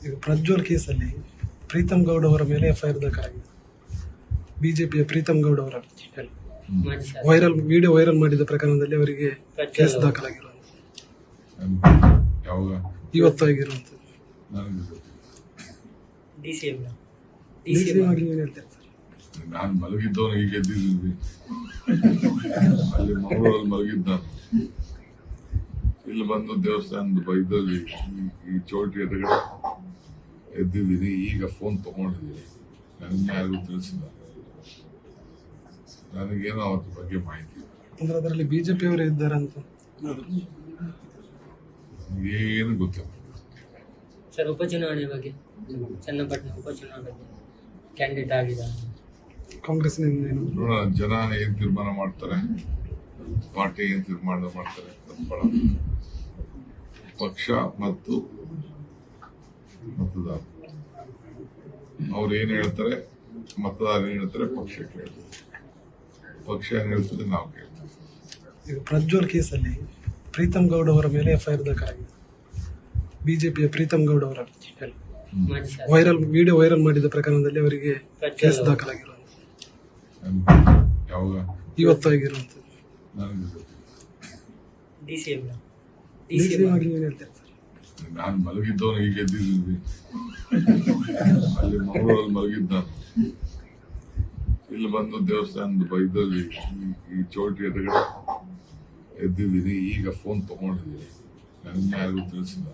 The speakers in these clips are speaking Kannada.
ಈಗ ಪ್ರಜ್ವಲ್ ಕೇಸಲ್ಲಿ ಪ್ರೀತಮ್ ಗೌಡ್ ಅವರ ಮೇಲೆ ಎಫ್ಐಆರ್ ದಾಖಲಾಗಿದೆ. ಬಿಜೆಪಿಯ ಪ್ರೀತಮ್ ಗೌಡ್ ಅವರ ವಿಡಿಯೋ ವೈರಲ್ ಮಾಡಿದ ಪ್ರಕರಣದಲ್ಲಿ ಅವರಿಗೆ ಕೇಸ್ ದಾಖಲಾಗಿರುವುದು ಇವತ್ತು ಆಗಿರುವಂಥದ್ದು. ಡಿಸಿಎಂ ಆಗಿ ಏನು ಹೇಳ್ತಾರೆ ಸರ್? ನಾನು ಮಲಗಿದ್ದವನು ಈಗ ಎದ್ದಿದ್ದೀನಿ. ಅಲ್ಲಿ ಮಂಗಳೂರಲ್ಲಿ ಮಲಗಿದ್ದ ಇಲ್ಲಿ ಬಂದು ದೇವಸ್ಥಾನದ ಬೈದಲ್ಲಿ ಈ ಚೌಟ್ರಿ ಎದುರುಗಡೆ ಎದ್ದಿದ್ದೀನಿ. ಈಗ ಫೋನ್ ತಗೊಂಡಿದ್ದೀನಿ. ನನಗೆ ಯಾರಿಗೂ ತಿಳಿಸಿಲ್ಲ. ನನಗೇನೋ ಅವ್ರ ಬಗ್ಗೆ ಮಾಹಿತಿ ಇಲ್ಲ. ಅಂದ್ರೆ ಅದರಲ್ಲಿ ಬಿಜೆಪಿ ಅವರು ಇದ್ದಾರೆ ಅಂತ ಏನು ಗೊತ್ತಿಲ್ಲ ಸರ್. ಉಪಚುನಾವಣೆ ಬಗ್ಗೆ, ಚನ್ನಪಟ್ಟಣ ಉಪಚುನಾವಣೆ ಬಗ್ಗೆ ಕ್ಯಾಂಡಿಡೇಟ್ ಆಗಿದೆ ಕಾಂಗ್ರೆಸ್ನಿಂದ ಏನು ನೋಡೋಣ. ಜನ ಏನ್ ತೀರ್ಮಾನ ಮಾಡ್ತಾರೆ, ಪಾರ್ಟಿ ಏನ್ ತೀರ್ಮಾನ ಮಾಡ್ತಾರೆ ಬಹಳ ಪಕ್ಷ ಮತ್ತು ಮತದಾರ ಅವ್ರು ಏನ್ ಹೇಳ್ತಾರೆ, ಮತದಾರ ಏನ್ ಹೇಳ್ತಾರೆ, ಪಕ್ಷ ಕೇಳ್ತಾರೆ. ಪಕ್ಷ ಏನ್ ಹೇಳ್ತದೆ ನಾವು ಕೇಳ್ತೀವಿ. ಈಗ ಪ್ರಜ್ವಲ್ ಕೇಸಲ್ಲಿ ಪ್ರೀತಮ್ ಗೌಡ್ ಅವರ ಮೇಲೆ ಎಫ್ಐಆರ್ ದಾಖಲಾಗಿದೆ. ಬಿಜೆಪಿಯ ಪ್ರೀತಮ್ ಗೌಡ್ ಅವರ ವಿಡಿಯೋ ವೈರಲ್ ಮಾಡಿದ ಪ್ರಕರಣದಲ್ಲಿ ಅವರಿಗೆ ಕೇಸ್ ದಾಖಲಾಗಿರುವುದು ಇವತ್ತು ಆಗಿರುವಂಥದ್ದು. ನನಗೆ ಗೊತ್ತಿಲ್ಲ. ಡಿಸಿಎಂ ಆಗಿ ಏನು ಹೇಳ್ತಾರೆ ಸರ್? ನಾನು ಮಲಗಿದ್ದವನು ಈಗ ಎದ್ದಿದ್ದೀನಿ. ಅಲ್ಲಿ ಮಂಗಳೂರಲ್ಲಿ ಮಲಗಿದ್ದ ಇಲ್ಲಿ ಬಂದು ದೇವಸ್ಥಾನದ ಬೈದಲ್ಲಿ ಈ ಚೌಟ್ರಿ ಎದುರುಗಡೆ ಎದ್ದಿದ್ದೀನಿ. ಈಗ ಫೋನ್ ತಗೊಂಡಿದ್ದೀನಿ. ನನಗೆ ಯಾರಿಗೂ ತಿಳಿಸಿಲ್ಲ.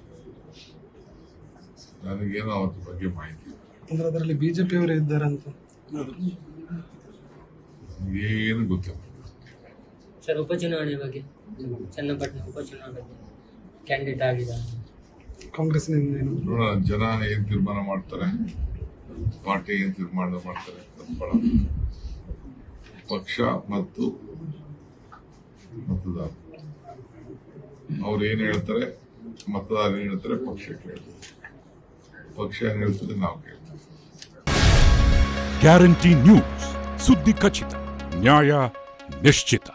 ನನಗೇನೋ ಅವ್ರ ಬಗ್ಗೆ ಮಾಹಿತಿ ಇಲ್ಲ. ಅಂದ್ರೆ ಅದರಲ್ಲಿ ಬಿಜೆಪಿ ಅವರು ಇದ್ದಾರೆ ಅಂತ ಏನು ಗೊತ್ತಿಲ್ಲ ಸರ್. ಉಪಚುನಾವಣೆ ಬಗ್ಗೆ, ಚನ್ನಪಟ್ಟಣ ಉಪಚುನಾವಣೆ ಬಗ್ಗೆ ಕ್ಯಾಂಡಿಡೇಟ್ ಆಗಿದೆ ಕಾಂಗ್ರೆಸ್ನಿಂದ ಏನು ನೋಡೋಣ. ಜನ ಏನ್ ತೀರ್ಮಾನ ಮಾಡ್ತಾರೆ, ಪಾರ್ಟಿ ಏನ್ ತೀರ್ಮಾನ ಮಾಡ್ತಾರೆ ಬಹಳ ಪಕ್ಷ ಮತ್ತು ಮತದಾರ ಅವ್ರು ಏನ್ ಹೇಳ್ತಾರೆ, ಮತದಾರ ಏನ್ ಹೇಳ್ತಾರೆ, ಪಕ್ಷ ಕೇಳ್ತಾರೆ. ಪಕ್ಷ ಏನ್ ಹೇಳ್ತದೆ ನಾವು ಕೇಳ್ತೀವಿ. ಗ್ಯಾರಂಟಿ ನ್ಯೂಸ್, ಸುದ್ದಿ ಖಚಿತ, ನ್ಯಾಯ ನಿಶ್ಚಿತ.